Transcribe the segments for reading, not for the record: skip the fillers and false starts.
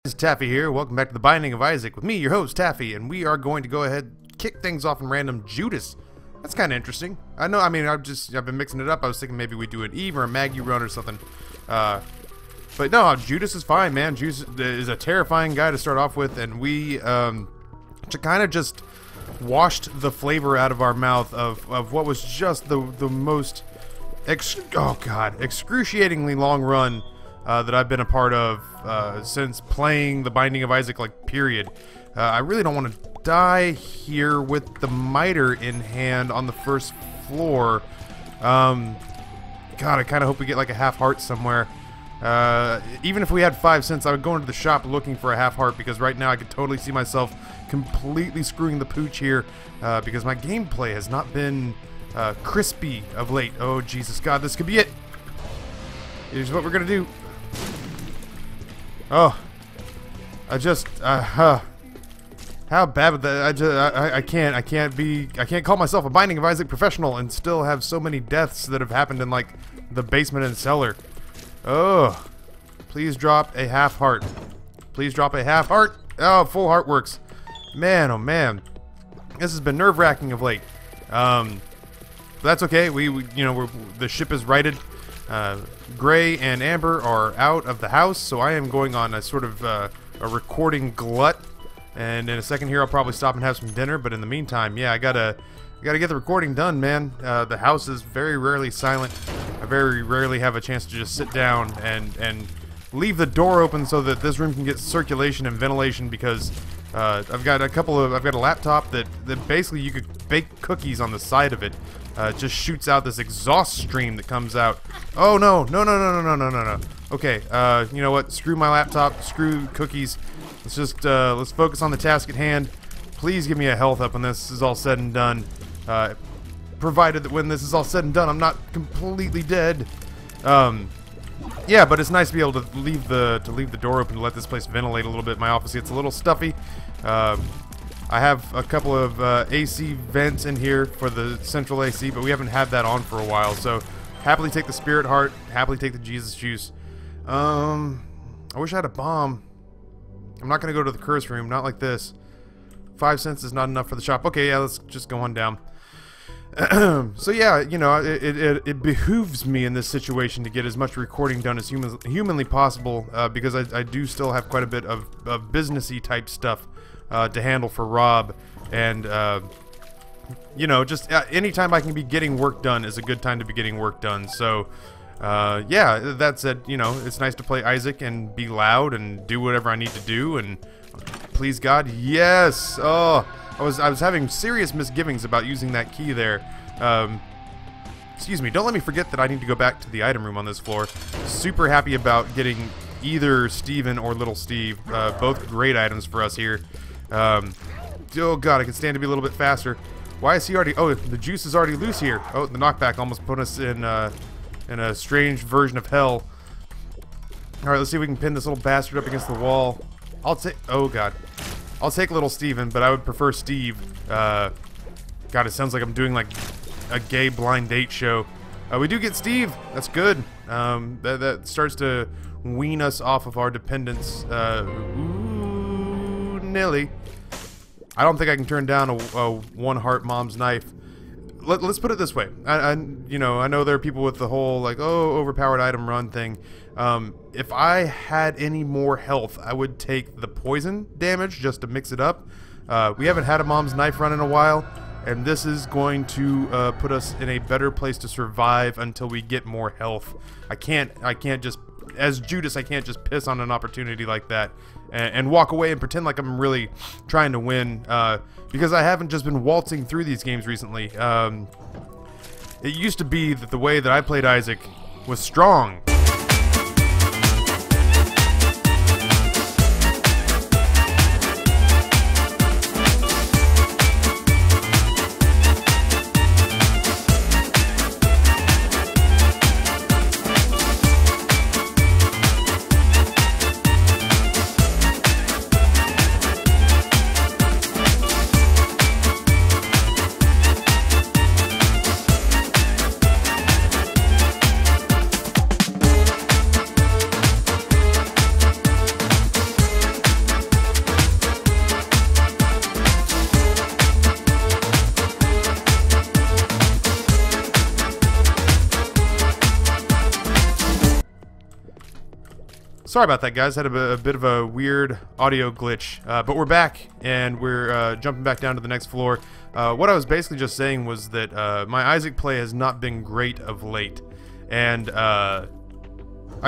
This is Taffy here. Welcome back to The Binding of Isaac with me, your host, Taffy, and we are going to go ahead and kick things off in random Judas. That's kind of interesting. I've been mixing it up. I was thinking maybe we do an Eve or a Maggie run or something. But no, Judas is fine, man. Judas is a terrifying guy to start off with, and we kind of just washed the flavor out of our mouth of what was just the most excruciatingly long run that I've been a part of since playing The Binding of Isaac, period. I really don't want to die here with the miter in hand on the first floor. God, I kind of hope we get a half heart somewhere. Even if we had 5 cents, I would go into the shop looking for a half heart, because right now I could totally see myself completely screwing the pooch here, because my gameplay has not been crispy of late. Oh, Jesus God, this could be it. Here's what we're gonna do. Oh, how bad would that? I can't call myself a Binding of Isaac professional and still have so many deaths that have happened in the basement and cellar. Oh, please drop a half heart. Please drop a half heart. Oh, full heart works. Man, oh man, this has been nerve-wracking of late. But that's okay. The ship is righted. Gray and Amber are out of the house, so I am going on a sort of a recording glut. And in a second here, I'll probably stop and have some dinner. But in the meantime, yeah, I gotta get the recording done, man. The house is very rarely silent. I very rarely have a chance to just sit down and leave the door open so that this room can get circulation and ventilation, because I've got a laptop that basically you could bake cookies on the side of it. It just shoots out this exhaust stream that comes out. Oh no. Okay, you know what? Screw my laptop, screw cookies. Let's just let's focus on the task at hand. Please give me a health up when this is all said and done. Provided that when this is all said and done, I'm not completely dead. Yeah, but it's nice to be able to leave the door open to let this place ventilate a little bit. My office gets a little stuffy. I have a couple of AC vents in here for the central AC, but we haven't had that on for a while. So happily take the spirit heart, happily take the Jesus juice. I wish I had a bomb. I'm not going to go to the curse room, not like this. 5 cents is not enough for the shop. Okay, yeah, let's just go on down. So yeah, it behooves me in this situation to get as much recording done as humanly possible, because I do still have quite a bit of businessy type stuff to handle for Rob, and just anytime I can be getting work done is a good time to be getting work done. So yeah, that said, it's nice to play Isaac and be loud and do whatever I need to do, and please God, yes. Oh, I was having serious misgivings about using that key there. Excuse me, don't let me forget that I need to go back to the item room on this floor. Super happy about getting either Steven or Little Steve, both great items for us here. Oh God, I can stand to be a little bit faster. Why is he already? Oh, the juice is already loose here. Oh, the knockback almost put us in a strange version of hell. All right, let's see if we can pin this little bastard up against the wall. Oh God, I'll take Little Steven, but I would prefer Steve. God, it sounds like I'm doing a gay blind date show. We do get Steve. That's good. That starts to wean us off of our dependence. Ooh, Nilly. I don't think I can turn down a one heart mom's knife. Let's put it this way. I know there are people with the whole overpowered item run thing. If I had any more health, I would take the poison damage just to mix it up. We haven't had a mom's knife run in a while, and this is going to put us in a better place to survive until we get more health. I can't just, as Judas, I can't just piss on an opportunity like that and walk away and pretend like I'm really trying to win, because I haven't just been waltzing through these games recently. It used to be that the way that I played Isaac was strong. Sorry about that, guys. Had a bit of a weird audio glitch, but we're back, and we're jumping back down to the next floor. What I was basically just saying was that my Isaac play has not been great of late, and I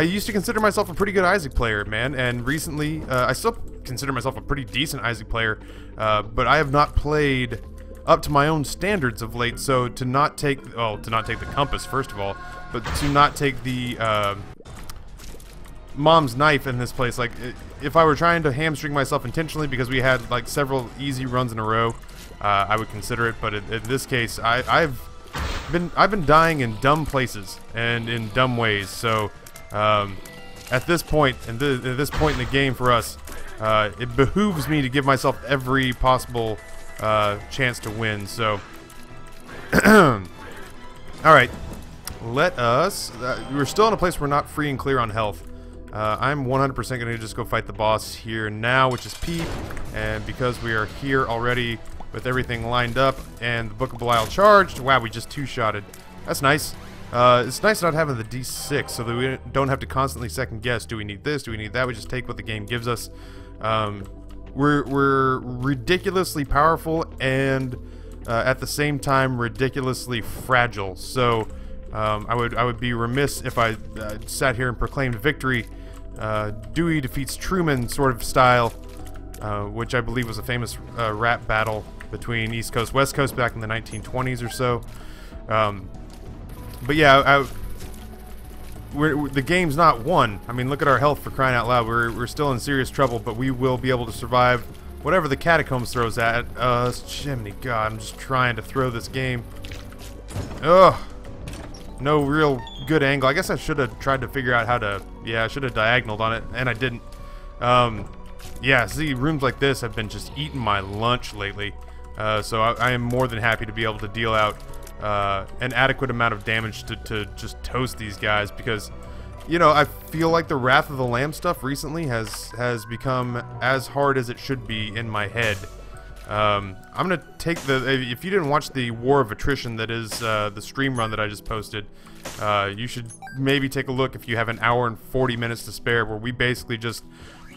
used to consider myself a pretty good Isaac player, man, and recently I still consider myself a pretty decent Isaac player, but I have not played up to my own standards of late. So to not take the compass, first of all, but to not take the mom's knife in this place, like if I were trying to hamstring myself intentionally because we had like several easy runs in a row, I would consider it. But in this case, I've been dying in dumb places and in dumb ways. So at this point, at this point in the game for us, it behooves me to give myself every possible chance to win. So all right, let us. We're still in a place where we're not free and clear on health. I'm 100% going to just go fight the boss here now, which is Pete, and because we are here already with everything lined up and the Book of Belial charged, wow, we just two-shotted. That's nice. It's nice not having the D6 so that we don't have to constantly second guess, do we need this, do we need that, we just take what the game gives us. We're ridiculously powerful and at the same time ridiculously fragile, so I would be remiss if I sat here and proclaimed victory, Dewey defeats Truman sort of style, which I believe was a famous rap battle between East Coast, West Coast back in the 1920s or so. But yeah, the game's not won. I mean, look at our health, for crying out loud. We're still in serious trouble, but we will be able to survive whatever the catacombs throws at us. Jiminy God, I'm just trying to throw this game. Ugh. No real good angle. I guess I should have tried to figure out how to... Yeah, I should have diagonaled on it, and I didn't. Yeah, see, rooms like this have been just eating my lunch lately. So I am more than happy to be able to deal out an adequate amount of damage to just toast these guys, because, you know, I feel like the Wrath of the Lamb stuff recently has become as hard as it should be in my head. I'm gonna take if you didn't watch the War of Attrition that is the stream run that I just posted, you should maybe take a look if you have an hour and 40 minutes to spare, where we basically just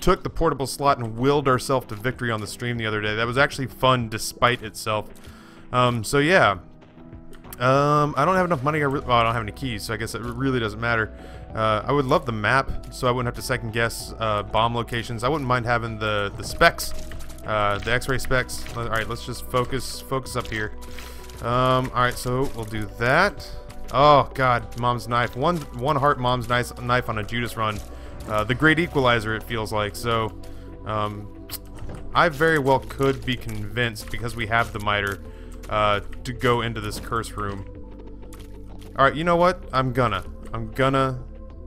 took the portable slot and willed ourselves to victory on the stream the other day. That was actually fun despite itself. So yeah, I don't have enough money. I don't have any keys, so I guess it really doesn't matter. I would love the map, so I wouldn't have to second guess bomb locations. I wouldn't mind having the specs. The X-ray specs. Alright, let's just focus up here. Alright, so we'll do that. Oh god, mom's knife. One heart mom's knife on a Judas run. The great equalizer, it feels like. So I very well could be convinced, because we have the miter, to go into this curse room. Alright, you know what? I'm gonna,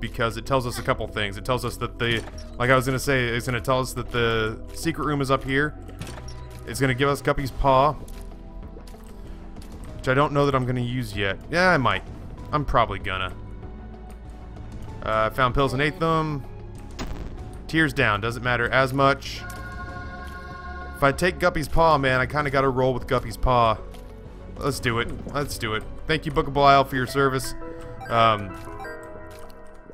because it tells us a couple things. It tells us that like I was gonna say, it's gonna tell us that the secret room is up here. It's gonna give us Guppy's Paw, which I don't know that I'm gonna use yet. Yeah, I might. I'm probably gonna. Found pills and ate them. Tears down, doesn't matter as much. If I take Guppy's Paw, man, I kinda gotta roll with Guppy's Paw. Let's do it. Let's do it. Thank you, Book of Belial, for your service.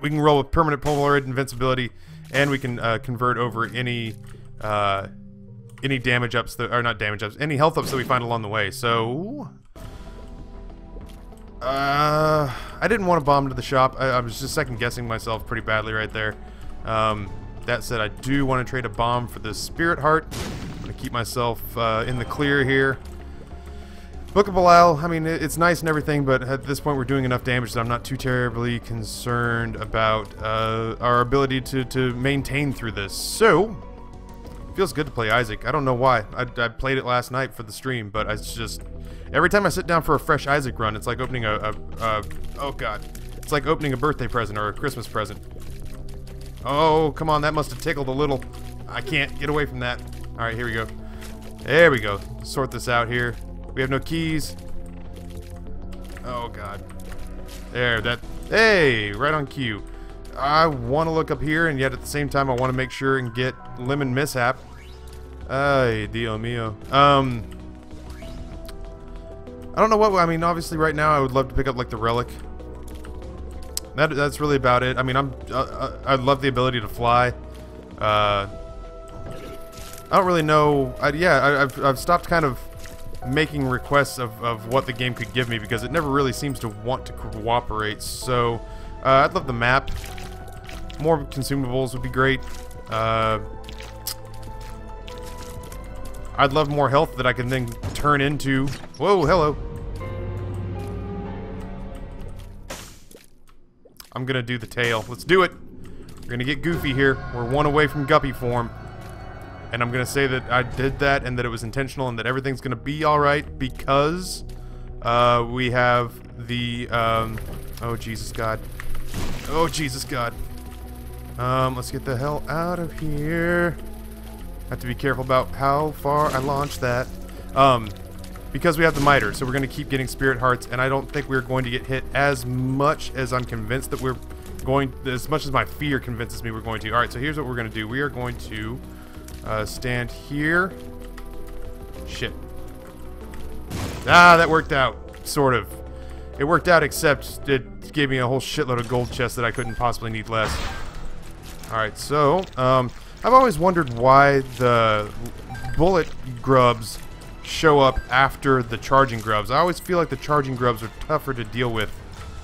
We can roll with permanent Polaroid invincibility, and we can convert over any damage ups that, or not damage ups, any health ups that we find along the way. So I didn't want to bomb to the shop. I was just second guessing myself pretty badly right there. That said, I do want to trade a bomb for the Spirit Heart. I'm gonna keep myself in the clear here. Book of Belial, I mean, it's nice and everything, but at this point we're doing enough damage that I'm not too terribly concerned about our ability to maintain through this. So, feels good to play Isaac. I don't know why. I played it last night for the stream, but it's just... Every time I sit down for a fresh Isaac run, it's like opening oh god. It's like opening a birthday present or a Christmas present. Oh, come on, that must have tickled a little. I can't get away from that. Alright, here we go. There we go. Sort this out here. We have no keys. Oh god. There, that... Hey, right on cue. I want to look up here, and yet at the same time I want to make sure and get Lemon Mishap. Ay, Dio mio. I don't know what... I mean, obviously right now I would love to pick up, like, the relic. that's really about it. I mean, I love the ability to fly. I don't really know. I've stopped kind of making requests of what the game could give me because it never really seems to want to cooperate. So I'd love the map. More consumables would be great. I'd love more health that I can then turn into. Whoa, hello. I'm gonna do the tail. Let's do it. We're gonna get goofy here. We're one away from guppy form. And I'm gonna say that I did that and that it was intentional and that everything's gonna be alright because we have the oh Jesus God. Oh Jesus God. Let's get the hell out of here. Have to be careful about how far I launch that. Because we have the miter, so we're going to keep getting spirit hearts, and I don't think we're going to get hit as much as I'm convinced that we're going, as much as my fear convinces me we're going to. Alright, so here's what we're going to do. We are going to stand here. Shit. Ah, that worked out. Sort of. It worked out, except it gave me a whole shitload of gold chests that I couldn't possibly need less. Alright, so, I've always wondered why the bullet grubs show up after the charging grubs. I always feel like the charging grubs are tougher to deal with.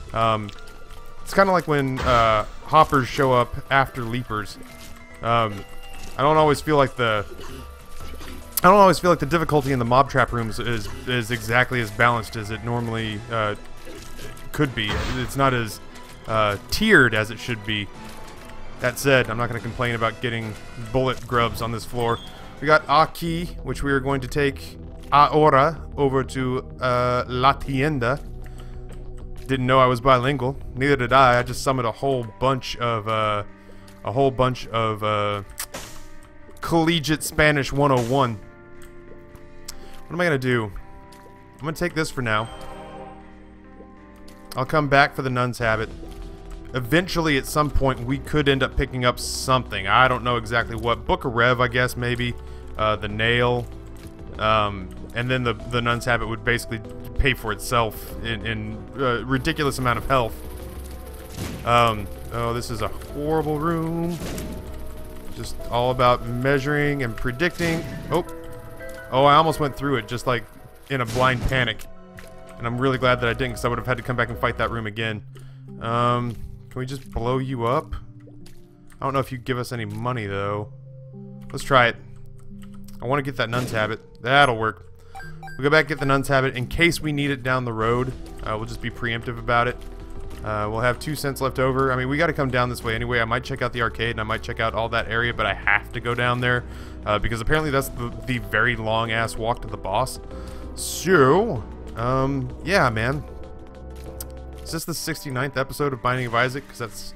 It's kind of like when hoppers show up after leapers. I don't always feel like the difficulty in the mob trap rooms is exactly as balanced as it normally could be. It's not as tiered as it should be. That said, I'm not going to complain about getting bullet grubs on this floor. We got Aki, which we are going to take ahora over to La Tienda. Didn't know I was bilingual. Neither did I. I just summoned a whole bunch of collegiate Spanish 101. What am I going to do? I'm going to take this for now. I'll come back for the nun's habit. Eventually, at some point, we could end up picking up something. I don't know exactly what. Book of Rev, I guess, maybe. The nail. And then the nun's habit would basically pay for itself in a ridiculous amount of health. Oh, this is a horrible room. Just all about measuring and predicting. Oh, I almost went through it just like in a blind panic. And I'm really glad that I didn't, because I would have had to come back and fight that room again. Can we just blow you up? I don't know if you give us any money, though. Let's try it. I want to get that nun's habit. That'll work. We'll go back and get the nun's habit in case we need it down the road. We'll just be preemptive about it. We'll have 2 cents left over. I mean, we got to come down this way anyway. I might check out the arcade and I might check out all that area, but I have to go down there because apparently that's the very long-ass walk to the boss. So, yeah, man. Is this the 69th episode of Binding of Isaac? Because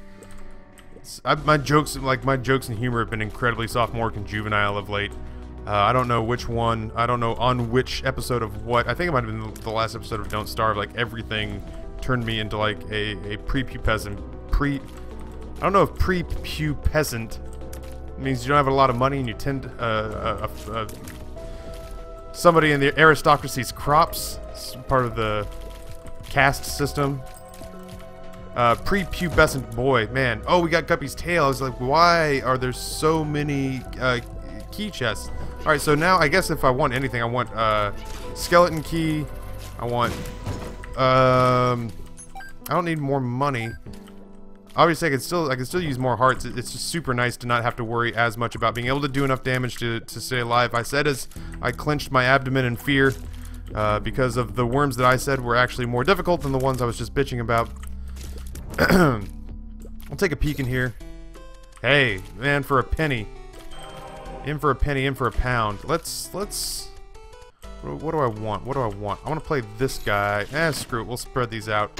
my jokes and humor have been incredibly sophomoric and juvenile of late. I don't know which one. I don't know on which episode of what. I think it might have been the last episode of Don't Starve. Like everything turned me into like a prepubescent. I don't know if prepubescent means you don't have a lot of money and you tend somebody in the aristocracy's crops. It's part of the caste system. Prepubescent boy, man. Oh, we got Guppy's tail. I was like, why are there so many key chests? Alright, so now I guess if I want anything, I want skeleton key. I want I don't need more money. Obviously I can still use more hearts. It's just super nice to not have to worry as much about being able to do enough damage to stay alive. I said as I clenched my abdomen in fear because of the worms that I said were actually more difficult than the ones I was just bitching about. I'll take a peek in here. Hey, man, for a penny. In for a penny, in for a pound. Let's... What do I want? What do I want? I want to play this guy. Screw it. We'll spread these out.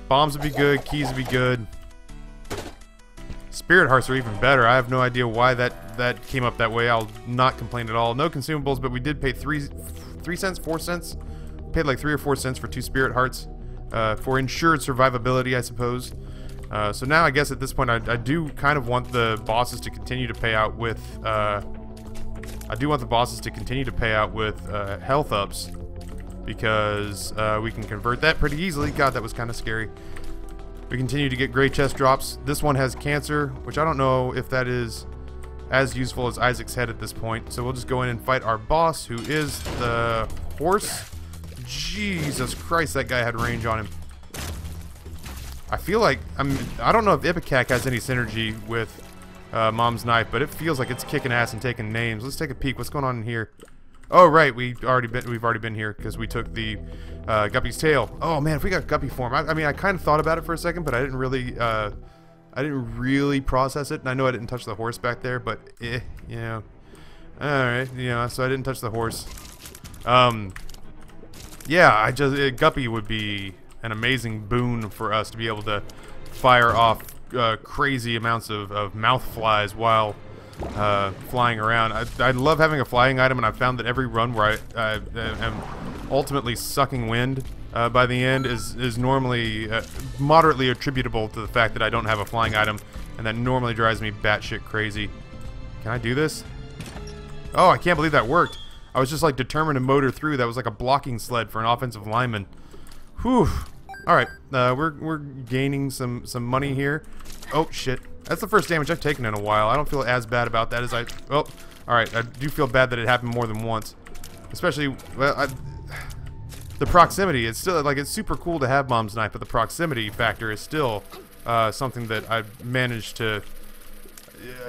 Bombs would be good. Keys would be good. Spirit hearts are even better. I have no idea why that came up that way. I'll not complain at all. No consumables, but we did pay 3 cents, 4 cents. Paid like 3 or 4 cents for 2 spirit hearts. For ensured survivability, I suppose. So now I guess at this point I do kind of want the bosses to continue to pay out with health ups, because we can convert that pretty easily. God, that was kind of scary. We continue to get gray chest drops. This one has cancer, which I don't know if that is as useful as Isaac's head at this point. So we'll just go in and fight our boss, who is the horse. Jesus Christ, that guy had range on him. I feel like, I don't know if Ipecac has any synergy with Mom's Knife, but it feels like it's kicking ass and taking names. Let's take a peek. What's going on in here? Oh, right, we've already been here because we took the Guppy's tail. Oh man, if we got Guppy form, I mean, I kind of thought about it for a second, but I didn't really process it. And I know I didn't touch the horse back there, but you know, all right, you know, so I didn't touch the horse. Yeah, Guppy would be an amazing boon for us to be able to fire off crazy amounts of mouth flies while flying around. I love having a flying item, and I've found that every run where I am ultimately sucking wind by the end is normally moderately attributable to the fact that I don't have a flying item, and that normally drives me batshit crazy. Can I do this? Oh, I can't believe that worked. I was just like determined to motor through. That was like a blocking sled for an offensive lineman. Whew. Alright, we're gaining some money here. Oh, shit. That's the first damage I've taken in a while. I don't feel as bad about that as I... Oh, alright. I do feel bad that it happened more than once. Especially, well, the proximity. It's still, like, it's super cool to have Mom's Knife, but the proximity factor is still something that I've managed to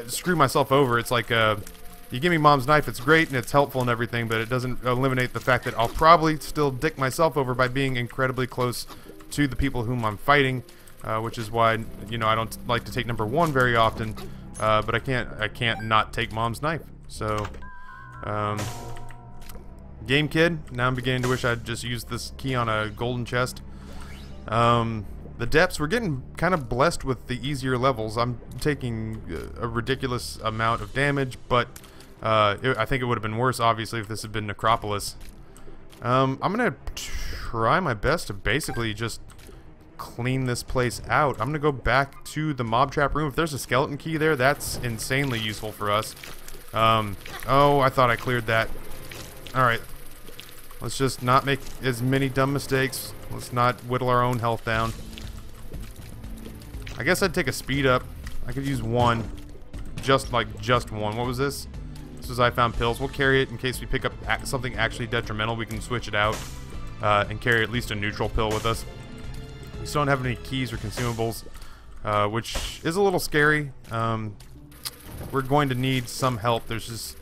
screw myself over. It's like, you give me Mom's Knife, it's great and it's helpful and everything, but it doesn't eliminate the fact that I'll probably still dick myself over by being incredibly close to the people whom I'm fighting, which is why, you know, I don't like to take number 1 very often, but I can't not take Mom's Knife. So, Game Kid, now I'm beginning to wish I'd just used this key on a golden chest. The depths, we're getting kind of blessed with the easier levels. I'm taking a ridiculous amount of damage, but I think it would have been worse, obviously, if this had been Necropolis. I'm gonna try my best to basically just clean this place out. I'm gonna go back to the mob trap room. If there's a skeleton key there, that's insanely useful for us. Oh, I thought I cleared that. Alright. Let's just not make as many dumb mistakes. Let's not whittle our own health down. I guess I'd take a speed up. I could use one. Just one. What was this? This was I found pills. We'll carry it in case we pick up something actually detrimental. We can switch it out and carry at least a neutral pill with us. We still don't have any keys or consumables, which is a little scary. We're going to need some help. There's just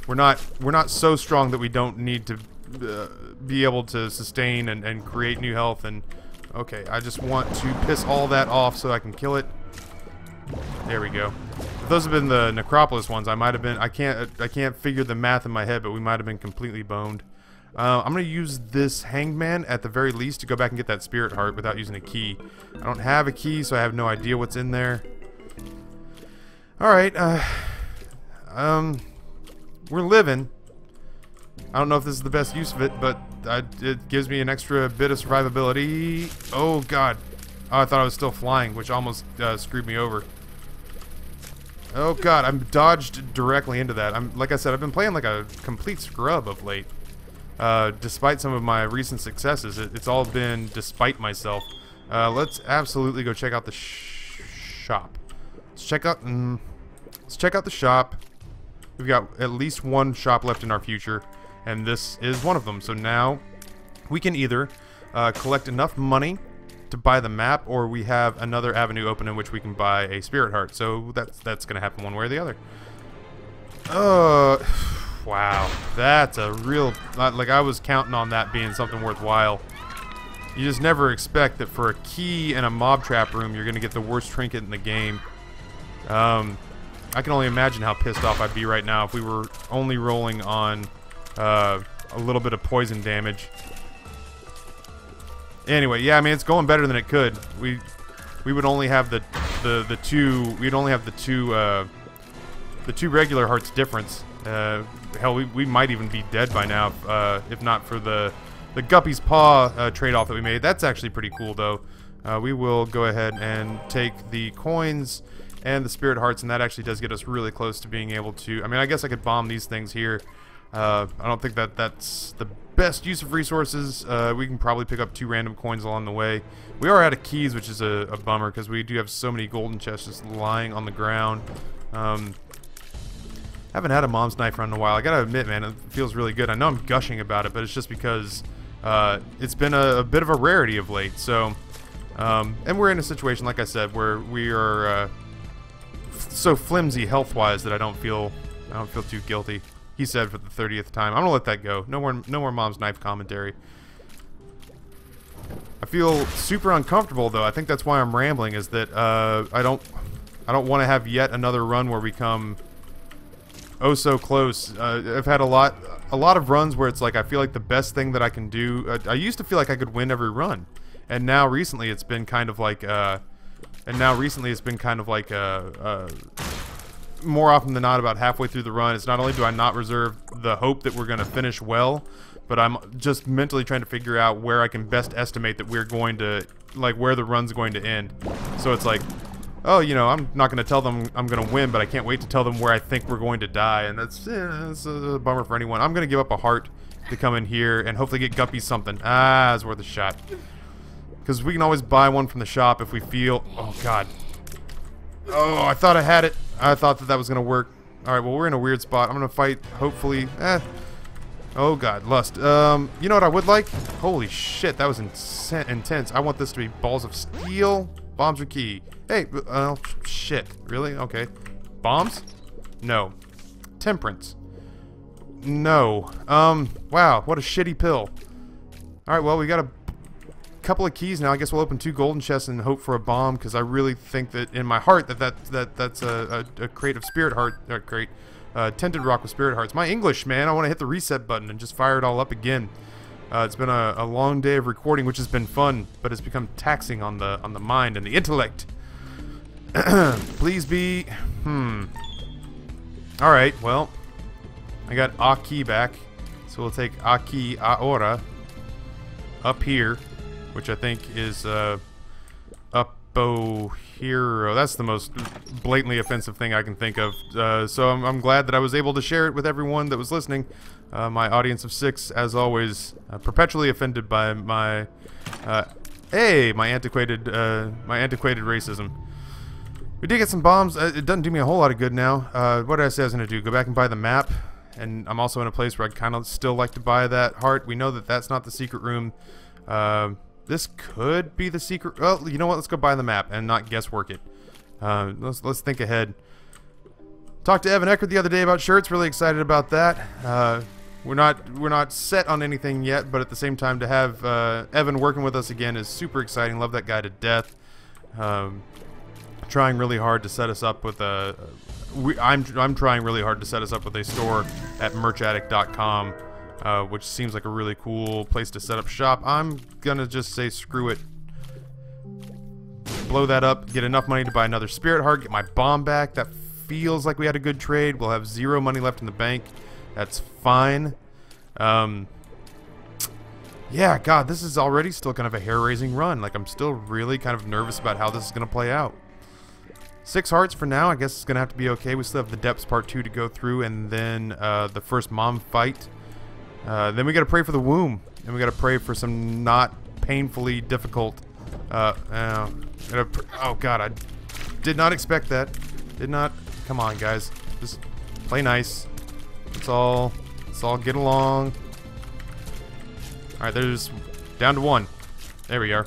we're not so strong that we don't need to be able to sustain and create new health. And okay, I just want to piss all that off so I can kill it. There we go. If those have been the Necropolis ones, I might have been. I can't figure the math in my head, but we might have been completely boned. I'm gonna use this hangman at the very least to go back and get that spirit heart without using a key. I don't have a key, so I have no idea what's in there. All right. We're living. I don't know if this is the best use of it, but it gives me an extra bit of survivability. Oh god. Oh, I thought I was still flying, which almost screwed me over. Oh god, I'm dodged directly into that. Like I said, I've been playing like a complete scrub of late. Despite some of my recent successes, it's all been despite myself. Let's absolutely go check out the shop. Let's check out the shop. We've got at least one shop left in our future, and this is one of them. So now we can either collect enough money to buy the map, or we have another avenue open in which we can buy a spirit heart. So that's gonna happen one way or the other. Wow, that's a real, like, I was counting on that being something worthwhile. You just never expect that for a key in a mob trap room you're gonna get the worst trinket in the game. I can only imagine how pissed off I'd be right now if we were only rolling on a little bit of poison damage. Anyway, yeah, I mean, it's going better than it could. We would only have the two regular hearts difference. Hell, we might even be dead by now if not for the Guppy's Paw trade-off that we made. That's actually pretty cool, though. We will go ahead and take the coins and the spirit hearts, and that actually does get us really close to being able to... I mean, I guess I could bomb these things here I don't think that's the best use of resources. We can probably pick up 2 random coins along the way. We are out of keys, which is a bummer, because we do have so many golden chests just lying on the ground. Haven't had a mom's knife run in a while. I gotta admit, man, it feels really good. I know I'm gushing about it, but it's just because it's been a bit of a rarity of late. So, and we're in a situation, like I said, where we are so flimsy health-wise that I don't feel too guilty. He said for the 30th time. I'm gonna let that go. No more mom's knife commentary. I feel super uncomfortable though. I think that's why I'm rambling. Is that I don't want to have yet another run where we come oh so close. I've had a lot of runs where it's like I feel like the best thing that I can do. I used to feel like I could win every run, and now recently it's been kind of like more often than not, about halfway through the run, it's not only do I not reserve the hope that we're going to finish well, but I'm just mentally trying to figure out where I can best estimate that we're going to, like, where the run's going to end. So it's like, oh, you know, I'm not going to tell them I'm going to win, but I can't wait to tell them where I think we're going to die, and that's a bummer for anyone. I'm going to give up a heart to come in here and hopefully get Guppy something. Ah, it's worth a shot. Because we can always buy one from the shop if we feel... Oh, God. Oh, I thought I had it. I thought that was going to work. Alright, well, we're in a weird spot. I'm going to fight, hopefully. Oh, God. Lust. You know what I would like? Holy shit, that was intense. I want this to be balls of steel. Bombs are key. Hey, oh, shit. Really? Okay. Bombs? No. Temperance. No. Wow, what a shitty pill. Alright, well, we got a couple of keys now. I guess we'll open 2 golden chests and hope for a bomb, because I really think that in my heart that's a crate of spirit heart, crate, tinted rock with spirit hearts. My English, man, I want to hit the reset button and just fire it all up again. It's been a long day of recording, which has been fun, but it's become taxing on the mind and the intellect. Please be, Alright, well, I got a key back, so we'll take a key ahora up here, which I think is Uppo Hero. That's the most blatantly offensive thing I can think of. So I'm glad that I was able to share it with everyone that was listening. My audience of 6, as always, perpetually offended by my my antiquated racism. We did get some bombs. It doesn't do me a whole lot of good now. What did I say I was going to do? Go back and buy the map. And I'm also in a place where I'd kind of still like to buy that heart. We know that that's not the secret room. This could be the secret. Well, you know what? Let's go buy the map and not guesswork it. Let's think ahead. Talked to Evan Eckert the other day about shirts. Really excited about that. We're not set on anything yet, but at the same time, to have Evan working with us again is super exciting. Love that guy to death. Trying really hard to set us up with a. I'm trying really hard to set us up with a store at merchaddict.com. Which seems like a really cool place to set up shop. I'm gonna just say screw it. Blow that up, get enough money to buy another spirit heart, get my bomb back. That feels like we had a good trade. We'll have 0 money left in the bank. That's fine. Yeah, God, this is already still kind of a hair-raising run. Like, I'm still really kind of nervous about how this is gonna play out. 6 hearts for now. I guess it's gonna have to be okay. We still have the depths part 2 to go through, and then the first mom fight. Then we gotta pray for the womb, and we gotta pray for some not painfully difficult. Oh God, I did not expect that. Did not. Come on, guys, just play nice. Let's all get along. All right, there's down to 1. There we are.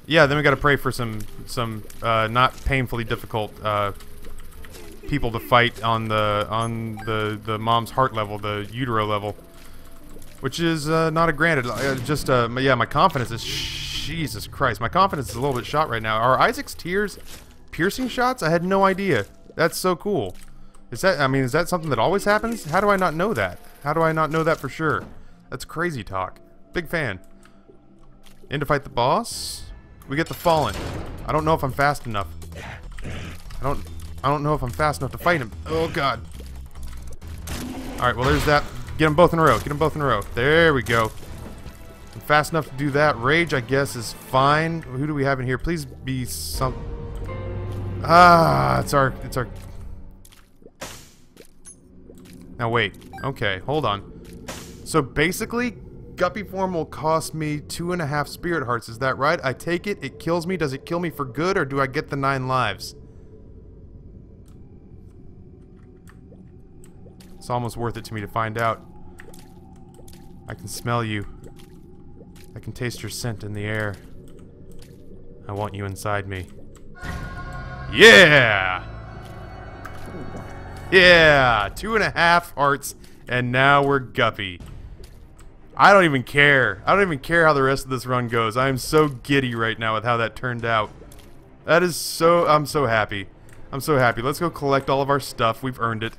Yeah, then we gotta pray for some not painfully difficult people to fight on the mom's heart level, the utero level, which is not a granted. Yeah, my confidence is Jesus Christ. My confidence is a little bit shot right now. Are Isaac's tears piercing shots? I had no idea. That's so cool. Is that something that always happens? How do I not know that? How do I not know that for sure? That's crazy talk. Big fan. In to fight the boss. We get the Fallen. I don't know if I'm fast enough. I don't know if I'm fast enough to fight him. Oh God. Alright, well there's that. Get them both in a row. Get them both in a row. There we go. I'm fast enough to do that. Rage, I guess, is fine. Who do we have in here? Please be some... Ah, it's our... Now wait. Okay, hold on. So basically, guppy form will cost me 2.5 spirit hearts. Is that right? I take it, it kills me. Does it kill me for good, or do I get the 9 lives? It's almost worth it to me to find out. I can smell you. I can taste your scent in the air. I want you inside me. Yeah! Yeah! 2.5 hearts, and now we're guppy. I don't even care. I don't even care how the rest of this run goes. I am so giddy right now with how that turned out. That is so... I'm so happy. I'm so happy. Let's go collect all of our stuff. We've earned it.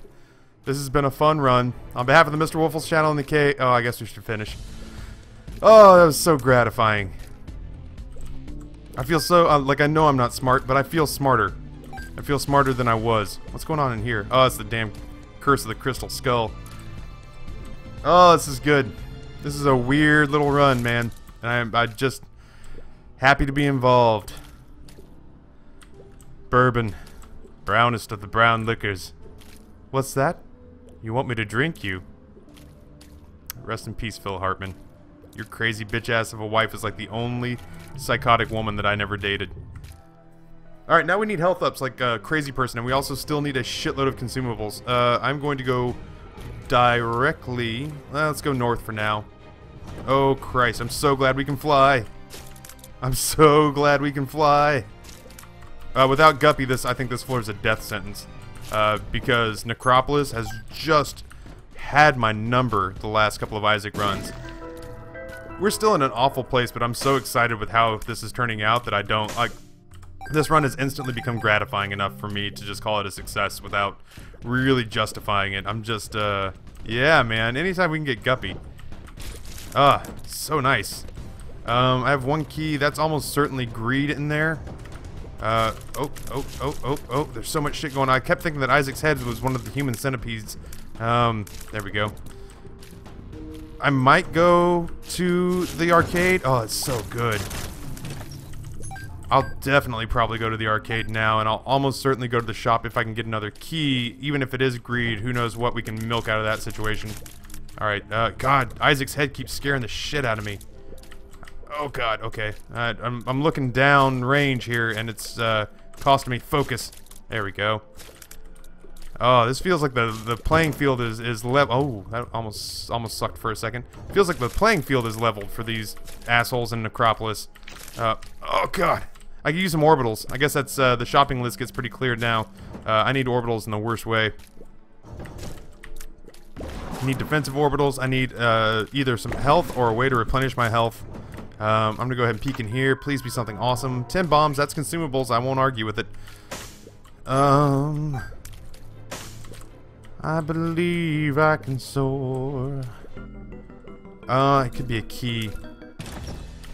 This has been a fun run. On behalf of the Mr. Waffles channel and the K... Oh, I guess we should finish. Oh, that was so gratifying. I feel so... like, I know I'm not smart, but I feel smarter. I feel smarter than I was. What's going on in here? Oh, it's the damn Curse of the Crystal Skull. Oh, this is good. This is a weird little run, man. And I'm just happy to be involved. Bourbon. Brownest of the brown liquors. What's that? You want me to drink you? Rest in peace, Phil Hartman. Your crazy bitch ass of a wife is like the only psychotic woman that I never dated. Alright, now we need health ups like a crazy person, and we also still need a shitload of consumables. I'm going to go directly... let's go north for now. Oh, Christ, I'm so glad we can fly. I'm so glad we can fly. Without Guppy, I think this floor is a death sentence. Because Necropolis has just had my number the last couple of Isaac runs. We're still in an awful place, but I'm so excited with how this is turning out that I don't... like. This run has instantly become gratifying enough for me to just call it a success without really justifying it. I'm just, yeah, man. Anytime we can get Guppy. So nice. I have one key. That's almost certainly greed in there. Oh. There's so much shit going on. I kept thinking that Isaac's head was one of the human centipedes. There we go. I might go to the arcade. Oh, it's so good. I'll definitely probably go to the arcade now, and I'll almost certainly go to the shop if I can get another key, even if it is greed. Who knows what we can milk out of that situation. Alright, God, Isaac's head keeps scaring the shit out of me. Oh God, okay. I'm looking down range here, and it's costing me focus. There we go. Oh, this feels like the playing field is level. Oh, that almost sucked for a second. Feels like the playing field is leveled for these assholes in Necropolis. Oh God. I could use some orbitals. I guess that's, the shopping list gets pretty cleared now. I need orbitals in the worst way. I need defensive orbitals. I need, either some health or a way to replenish my health. I'm gonna go ahead and peek in here. Please be something awesome. 10 bombs, that's consumables. I won't argue with it. I believe I can soar. It could be a key.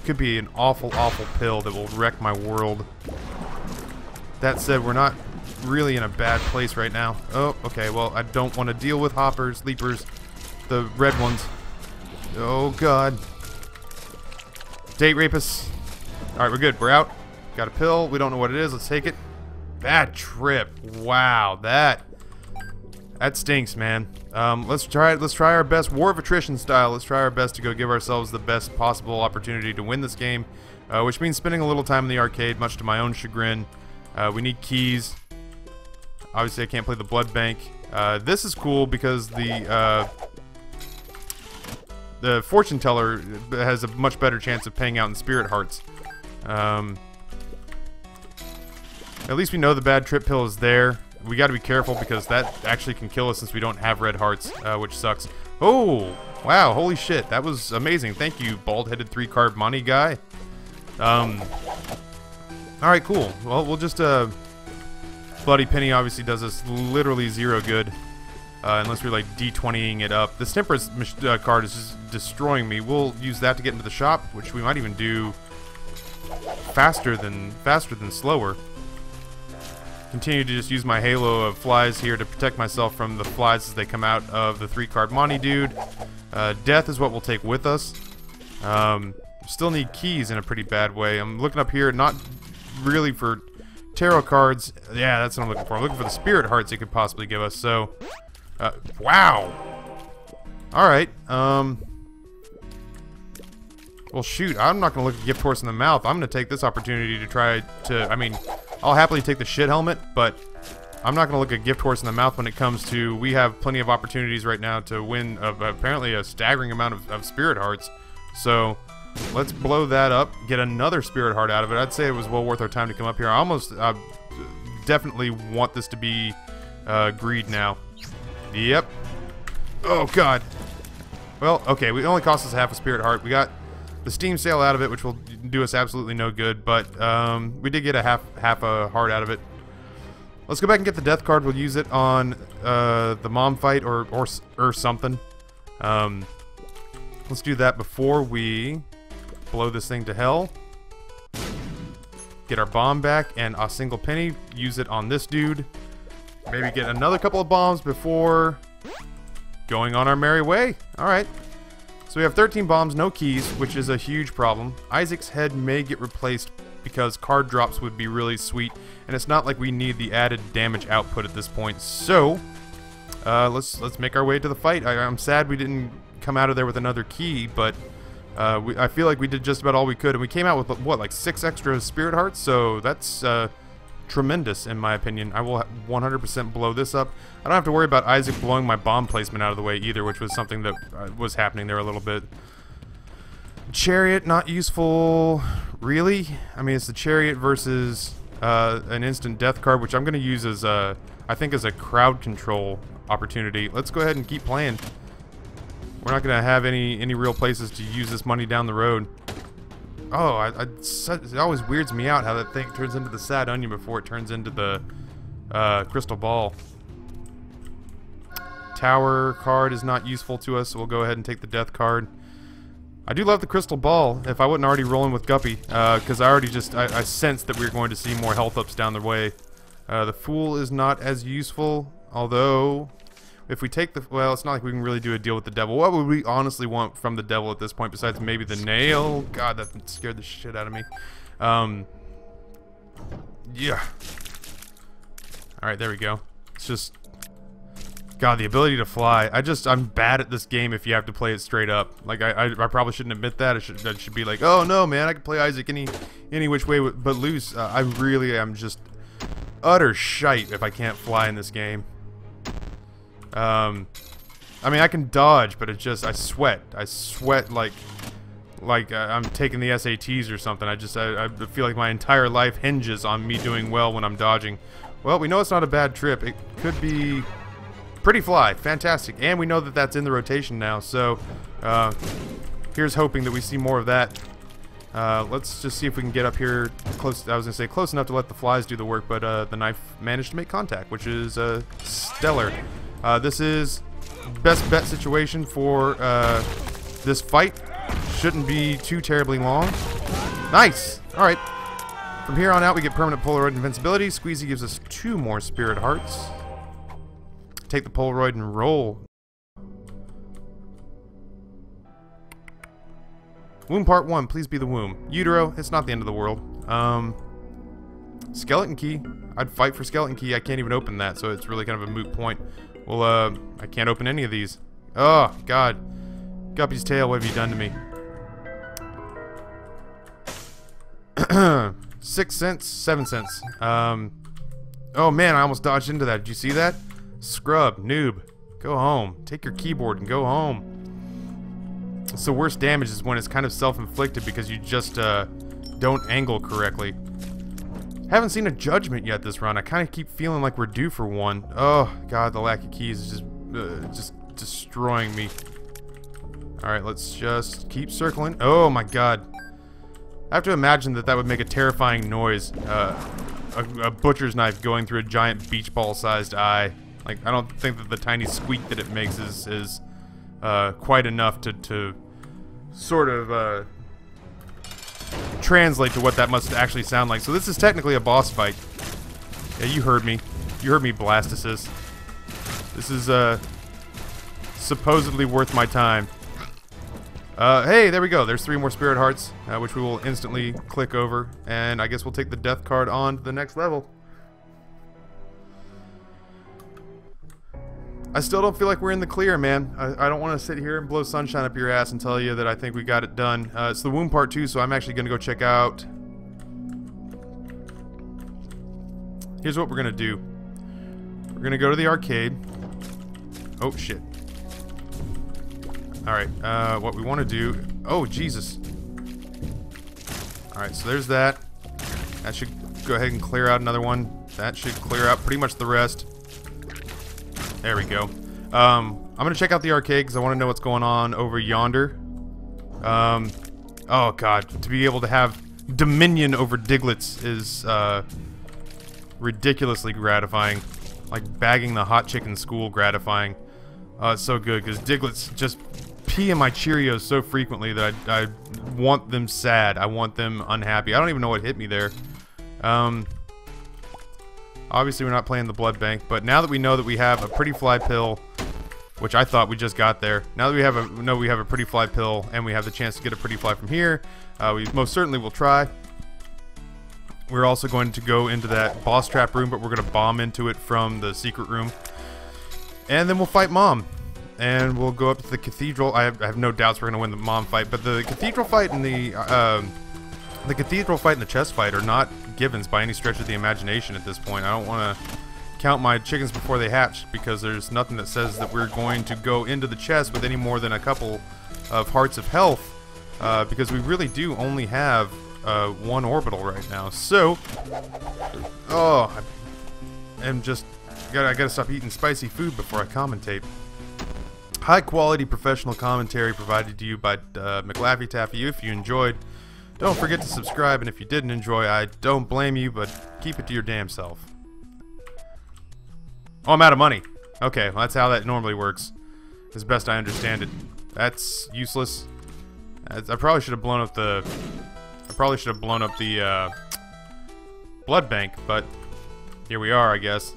Could be an awful, awful pill that will wreck my world. That said, we're not really in a bad place right now. Oh, okay, well, I don't want to deal with hoppers, leapers, the red ones. Oh, God. Date rapists. Alright, we're good. We're out. Got a pill. We don't know what it is. Let's take it. Bad trip. Wow, that stinks, man. Let's try our best. War of attrition style. Let's try our best to go give ourselves the best possible opportunity to win this game, which means spending a little time in the arcade, much to my own chagrin. We need keys. Obviously, I can't play the blood bank. This is cool because the fortune teller has a much better chance of paying out in spirit hearts. At least we know the bad trip pill is there. We gotta be careful because that actually can kill us since we don't have red hearts, which sucks. Oh, wow, holy shit, that was amazing. Thank you, bald-headed 3-carb money guy. Alright, cool. Well, we'll just, Bloody Penny obviously does us literally zero good, unless we're, like, D20ing it up. This Temperance card is just destroying me. We'll use that to get into the shop, which we might even do faster than slower. Continue to just use my halo of flies here to protect myself from the flies as they come out of the 3-card Monty dude. Death is what we'll take with us. Still need keys in a pretty bad way. I'm looking up here, not really for tarot cards. Yeah, that's what I'm looking for. I'm looking for the spirit hearts it could possibly give us. So Wow. Alright, well shoot, I'm not gonna look a gift horse in the mouth. I'm gonna take this opportunity to try to, I mean, I'll happily take the shit helmet, but I'm not gonna look a gift horse in the mouth when it comes to, we have plenty of opportunities right now to win apparently a staggering amount of spirit hearts. So, let's blow that up, get another spirit heart out of it. I'd say it was well worth our time to come up here. I almost, definitely want this to be, greed now. Yep. Oh god. Well, okay, it only cost us half a spirit heart. We got the Steam sale out of it, which will do us absolutely no good, but we did get a half a heart out of it. Let's go back and get the death card. We'll use it on the mom fight or something. Let's do that before we blow this thing to hell. Get our bomb back and a single penny. Use it on this dude. Maybe get another couple of bombs before going on our merry way. Alright. So we have 13 bombs, no keys, which is a huge problem. Isaac's head may get replaced because card drops would be really sweet, and it's not like we need the added damage output at this point. So, let's make our way to the fight. I'm sad we didn't come out of there with another key, but I feel like we did just about all we could, and we came out with, what, like 6 extra spirit hearts? So that's tremendous, in my opinion. I will 100% blow this up. I don't have to worry about Isaac blowing my bomb placement out of the way either, which was something that was happening there a little bit. Chariot, not useful, really? I mean, it's the Chariot versus an instant death card, which I'm going to use as, I think, as a crowd control opportunity. Let's go ahead and keep playing. We're not going to have any real places to use this money down the road. Oh, it always weirds me out how that thing turns into the sad onion before it turns into the crystal ball. Tower card is not useful to us, so we'll go ahead and take the death card. I do love the crystal ball, if I wasn't already rolling with Guppy, because I sensed that we were going to see more health ups down the way. The Fool is not as useful, although if we take the, well, it's not like we can really do a deal with the devil. What would we honestly want from the devil at this point besides maybe the nail? God, that scared the shit out of me. Yeah. Alright, there we go. It's just, God, the ability to fly. I'm bad at this game if you have to play it straight up. Like, I probably shouldn't admit that. I should be like, oh no, man, I can play Isaac any which way but loose. I really am just utter shite if I can't fly in this game. I mean, I can dodge, but it's just, I sweat like I'm taking the SATs or something. I feel like my entire life hinges on me doing well when I'm dodging. Well, we know it's not a bad trip. It could be pretty fly, fantastic, and we know that that's in the rotation now, so here's hoping that we see more of that. Let's just see if we can get up here close. I was gonna say close enough to let the flies do the work, but the knife managed to make contact, which is stellar. This is best bet situation for this fight. Shouldn't be too terribly long. Nice! Alright. From here on out we get permanent Polaroid invincibility. Squeezy gives us 2 more spirit hearts. Take the Polaroid and roll. Womb part 1, please be the womb. Utero, it's not the end of the world. Skeleton key. I'd fight for skeleton key. I can't even open that, so it's really kind of a moot point. Well, I can't open any of these. Oh, God. Guppy's tail, what have you done to me? 6 cents, 7 cents. Oh man, I almost dodged into that. Did you see that? Scrub, noob. Go home. Take your keyboard and go home. It's the worst damage is when it's kind of self-inflicted because you just don't angle correctly. Haven't seen a judgment yet this run. I kind of keep feeling like we're due for one. Oh god, the lack of keys is just destroying me. Alright, let's just keep circling. Oh my god. I have to imagine that would make a terrifying noise. A butcher's knife going through a giant beach ball sized eye. Like, I don't think that the tiny squeak that it makes is quite enough to sort of translate to what that must actually sound like. So this is technically a boss fight. Yeah, you heard me. You heard me, Blastocyst. This is supposedly worth my time. Hey, there we go. There's 3 more spirit hearts, which we will instantly click over, and I guess we'll take the death card on to the next level. I still don't feel like we're in the clear, man. I don't want to sit here and blow sunshine up your ass and tell you that I think we got it done. It's the womb part 2, so I'm actually going to go check out... Here's what we're going to do. We're going to go to the arcade. Oh, shit. Alright, what we want to do... Oh, Jesus. Alright, so there's that. That should go ahead and clear out another one. That should clear out pretty much the rest. There we go. I'm going to check out the arcade because I want to know what's going on over yonder. Oh, God. To be able to have dominion over Diglets is ridiculously gratifying. Like bagging the hot chicken school gratifying. It's so good because Diglets just pee in my Cheerios so frequently that I want them sad. I want them unhappy. I don't even know what hit me there. Obviously we're not playing the blood bank, but now that we know that we have a pretty fly pill, which I thought we just got there. Now that we have a pretty fly pill and we have the chance to get a pretty fly from here, we most certainly will try. We're also going to go into that boss trap room, but we're going to bomb into it from the secret room. And then we'll fight Mom. And we'll go up to the cathedral. I have no doubts we're going to win the Mom fight, but the cathedral fight and the chess fight are not givens by any stretch of the imagination at this point. I don't want to count my chickens before they hatch because there's nothing that says that we're going to go into the chest with any more than a couple of hearts of health, because we really do only have one orbital right now. So, oh, I gotta stop eating spicy food before I commentate. High quality professional commentary provided to you by McLaffy Taffy. If you enjoyed, don't forget to subscribe, and if you didn't enjoy, I don't blame you, but keep it to your damn self. Oh, I'm out of money. Okay, well, that's how that normally works, as best I understand it. That's useless. I probably should have blown up the... blood bank, but here we are, I guess.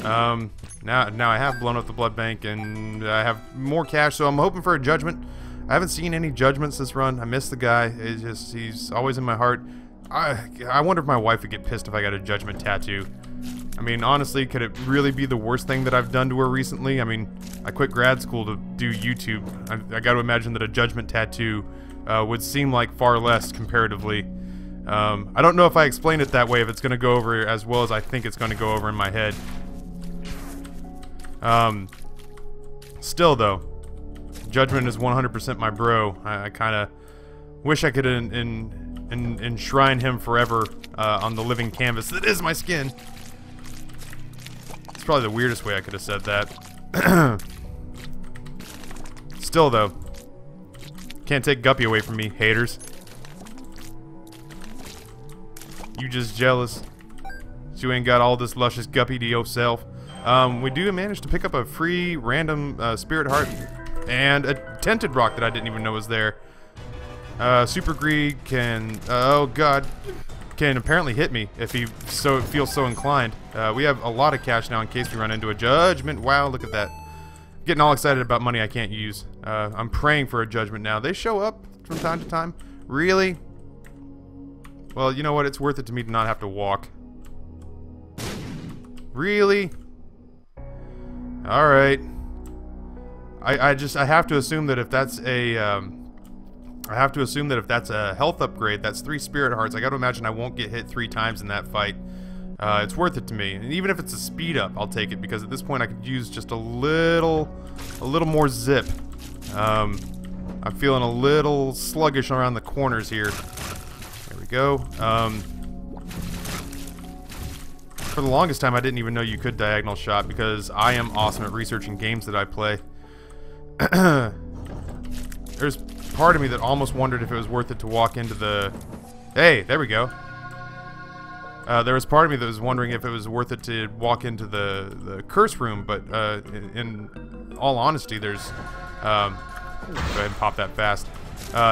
Now I have blown up the blood bank, and I have more cash, so I'm hoping for a judgment. I haven't seen any judgments this run. I miss the guy. It's just, he's always in my heart. I wonder if my wife would get pissed if I got a judgment tattoo. I mean, honestly, could it really be the worst thing that I've done to her recently? I mean, I quit grad school to do YouTube. I got to imagine that a judgment tattoo would seem like far less comparatively. I don't know if I explained it that way, if it's going to go over as well as I think it's going to go over in my head. Still, though, Judgment is 100% my bro. I kind of wish I could enshrine him forever on the living canvas that is my skin. It's probably the weirdest way I could have said that. Still, though, can't take Guppy away from me, haters. You just jealous. You ain't got all this luscious Guppy to yourself. We do manage to pick up a free random spirit heart and a tinted rock that I didn't even know was there. Super Greed can, oh god, can apparently hit me if he feels so inclined. We have a lot of cash now in case we run into a judgment. Wow, look at that. Getting all excited about money I can't use. I'm praying for a judgment now. They show up from time to time. Really? Well, you know what? It's worth it to me to not have to walk. Really? Alright. I have to assume that if that's a, health upgrade, that's 3 spirit hearts. I gotta imagine I won't get hit 3 times in that fight. It's worth it to me. And even if it's a speed up, I'll take it, because at this point I could use just a little more zip. I'm feeling a little sluggish around the corners here. There we go. For the longest time, I didn't even know you could diagonal shot, because I am awesome at researching games that I play. There's part of me that almost wondered if it was worth it to walk into the... Hey, there we go. There was part of me that was wondering if it was worth it to walk into the curse room, but in all honesty, there's... go ahead and pop that fast.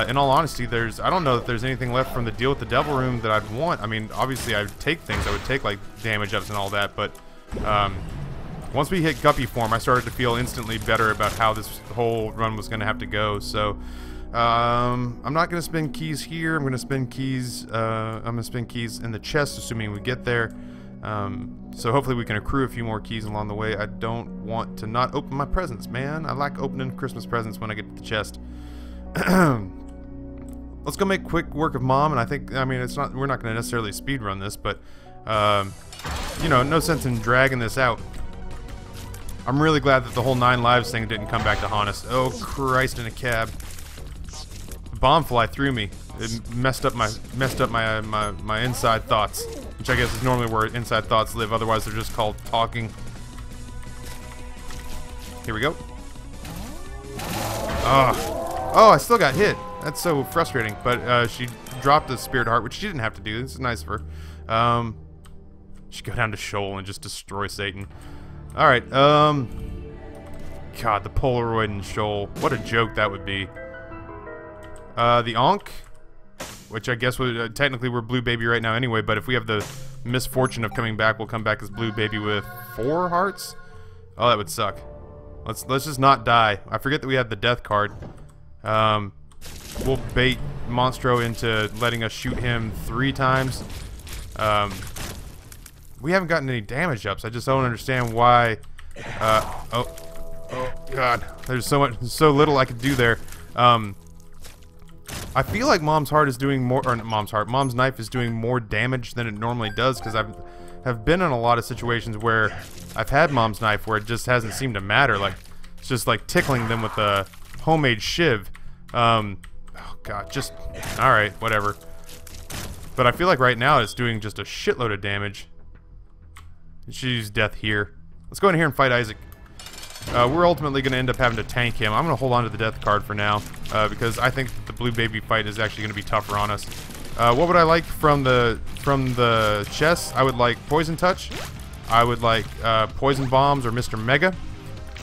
In all honesty, I don't know that there's anything left from the deal with the devil room that I'd want. I mean, obviously I'd take things. I would take, like, damage ups and all that, but once we hit Guppy form, I started to feel instantly better about how this whole run was going to have to go. So I'm not going to spend keys here. I'm going to spend keys in the chest, assuming we get there. So hopefully we can accrue a few more keys along the way. I don't want to not open my presents, man. I like opening Christmas presents when I get to the chest. Let's go make quick work of Mom, and we're not going to necessarily speed run this, but, you know, no sense in dragging this out. I'm really glad that the whole 9 lives thing didn't come back to haunt us. Oh, Christ in a cab. The bomb fly through me. It messed up my inside thoughts, which I guess is normally where inside thoughts live. Otherwise, they're just called talking. Here we go. Oh, I still got hit. That's so frustrating. But she dropped the spirit heart, which she didn't have to do. This is nice of her. She go down to Shoal and just destroy Satan. All right. God, the Polaroid and Shoal. What a joke that would be. The Ankh, which I guess would technically we're Blue Baby right now anyway. But if we have the misfortune of coming back, we'll come back as Blue Baby with 4 hearts. Oh, that would suck. Let's just not die. I forget that we had the death card. We'll bait Monstro into letting us shoot him 3 times. We haven't gotten any damage ups. I just don't understand why. Oh God, there's so little I could do there. I feel like Mom's heart is doing more, or not Mom's heart. Mom's knife is doing more damage than it normally does, because have been in a lot of situations where I've had Mom's knife where it just hasn't seemed to matter. Like it's just like tickling them with a homemade shiv. Oh God, just all right, whatever. But I feel like right now it's doing just a shitload of damage. She used death here. Let's go in here and fight Isaac. We're ultimately going to end up having to tank him. I'm going to hold on to the death card for now, because I think the Blue Baby fight is actually going to be tougher on us. What would I like from the chest? I would like Poison Touch. I would like Poison Bombs or Mr. Mega.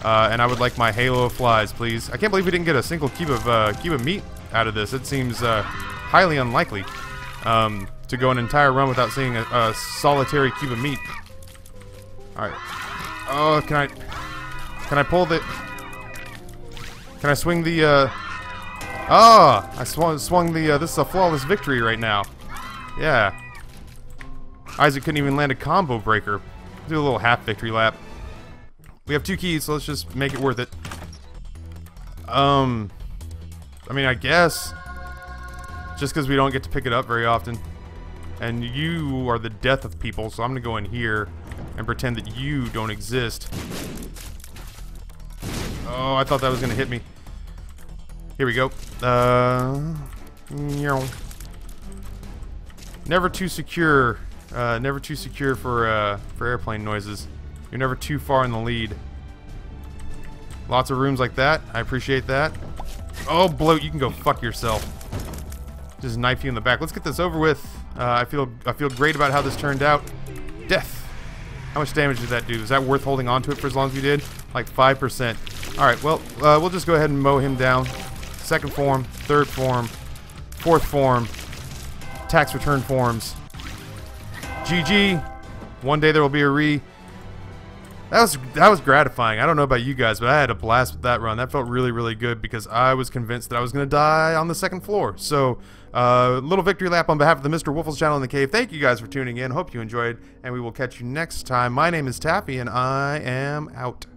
And I would like my Halo of Flies, please. I can't believe we didn't get a single cube of meat out of this. It seems highly unlikely to go an entire run without seeing a solitary cube of meat. Alright. Oh, can I pull the... Can I swing the, I swung the, this is a flawless victory right now. Yeah. Isaac couldn't even land a combo breaker. Do a little half victory lap. We have 2 keys, so let's just make it worth it. I mean, I guess. Just because we don't get to pick it up very often. And you are the death of people, so I'm going to go in here and pretend that you don't exist. Oh, I thought that was going to hit me. Here we go. Never too secure. Never too secure for airplane noises. You're never too far in the lead. Lots of rooms like that. I appreciate that. Oh, bloat! You can go fuck yourself. Just knife you in the back. Let's get this over with. I feel great about how this turned out. Death. How much damage did that do? Is that worth holding on to it for as long as we did? Like 5%. Alright, well, we'll just go ahead and mow him down. 2nd form, 3rd form, 4th form, tax return forms. GG. One day there will be a re. That was gratifying. I don't know about you guys, but I had a blast with that run. That felt really, really good because I was convinced that I was going to die on the 2nd floor. So, little victory lap on behalf of the Mr. Wolf's channel in the cave. Thank you guys for tuning in. Hope you enjoyed, and we will catch you next time. My name is Taffy, and I am out.